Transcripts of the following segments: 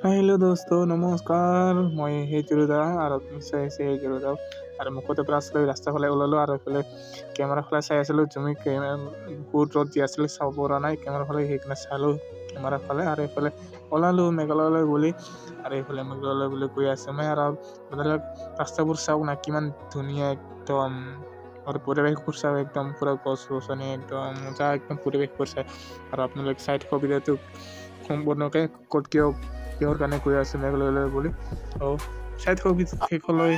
hello दोस्तों नमस्कार মই হেইজুৰুদা আৰু নিশ্চয় আছে হেইজুৰুদা আৰু মুখতে প্লাছ লৈ ৰাস্তা ফালে ওলালো আৰু এইফালে কেমেৰা ফালে চাই আছিলোঁ জুমি বহুত ৰ'দ দি আছিল চাব পৰা নাই কেমেৰা ফালে সেইকাৰণে চালোঁ কেমেৰা ফালে আৰু এইফালে ওলালো মেঘালয়লৈ বুলি আৰু এইফালে মেঘালয়লৈ বুলি গৈ আছোঁ মই আৰু আপোনালোক ৰাস্তাবোৰ চাওক না কিমান ধুনীয়া একদম আৰু পৰিৱেশবোৰ চাওক একদম পুৰা গছ গছনি একদম মজা একদম পৰিৱেশবোৰ চাই আৰু আপোনালোক চাই থকা ভিডিঅ'টো সম্পূৰ্ণকৈ ক'ত কিহৰ কাৰণে কৈ আছোঁ মেঘালয়লৈ বুলি চাই থাকক শেষলৈ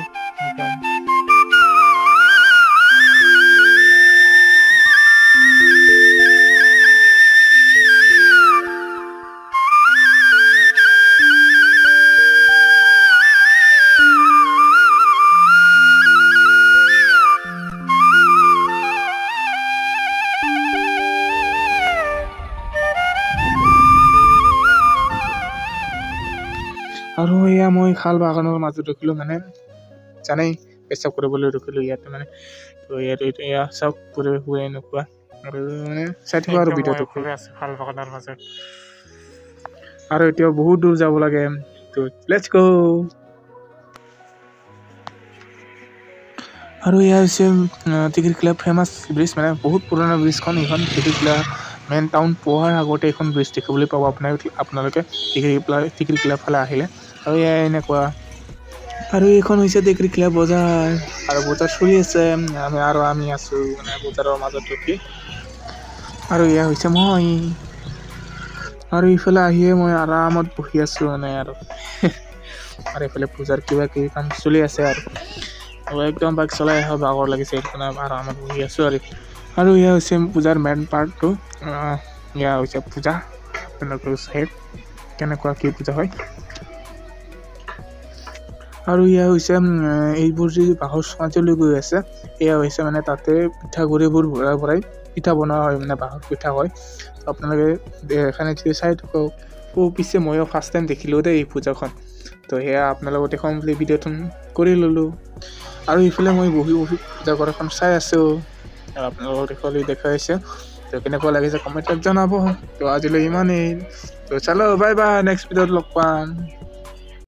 আৰু এয়া মই খাল বাগানৰ মাজত ৰখিলোঁ মানে জানেই পেচাব কৰিবলৈ ৰখিলোঁ ইয়াতে মানে তো ইয়াতে এয়া চাওক পৰিৱেশবোৰ এনেকুৱা আৰু মানে চাই থকা আৰু ভিডিঅ'টো খাল বাগানৰ মাজত আৰু এতিয়াও বহুত দূৰ যাব লাগে তো লেটছ গো আৰু এয়া হৈছে টিকিৰকিলা ফেমাছ ব্ৰিজ মানে বহুত পুৰণা ব্ৰিজখন এইখন টিকিৰকিলা মেইন টাউন পোৱাৰ আগতে এখন ব্ৰিজ দেখিবলৈ পাব আপোনালোকে টিকিৰকিলা ফালে আহিলে আৰু এয়া এনেকুৱা আৰু এইখন হৈছে টিকিৰকিলা বজাৰ আৰু বজাৰ চলি আছে আমি আছোঁ মানে বজাৰৰ মাজত ৰখি আৰু এয়া হৈছে মই আৰু ইফালে আহিয়ে মই আৰামত বহি আছোঁ মানে আৰু এইফালে পূজাৰ কিবা কিবি কাম চলি আছে আৰু একদম বাইক চলাই অহা ভাগৰ লাগিছে সেইকাৰণে আৰামত বহি আছোঁ আৰু এয়া হৈছে পূজাৰ মেইন পাৰ্টটো এয়া হৈছে পূজা কেনেকুৱা কি পূজা হয় আৰু এয়া হৈছে এইবোৰ যি বাঁহৰ চুঙাটোলৈ গৈ আছে এয়া হৈছে মানে তাতে পিঠাগুড়িবোৰ ভৰাই পিঠা বনোৱা হয় মানে বাঁহৰ পিঠা হয় আপোনালোকে এখানে চাই থাকক পিছে ময়ো ফাৰ্ষ্ট টাইম দেখিলোঁ দেই এই পূজাখন তো সেয়া আপোনালোকক দেখুৱাম বুলি ভিডিঅ'টো কৰি ল'লোঁ আৰু ইফালে মই বহি পূজা কৰাখন চাই আছোঁ আৰু আপোনালোকক দেখাইছে তো কেনেকুৱা লাগিছে কমেণ্টত জনাব তো আজিলৈ ইমানেই তো চালো বাই বাই নেক্সট ভিডিঅ'ত লগ পাম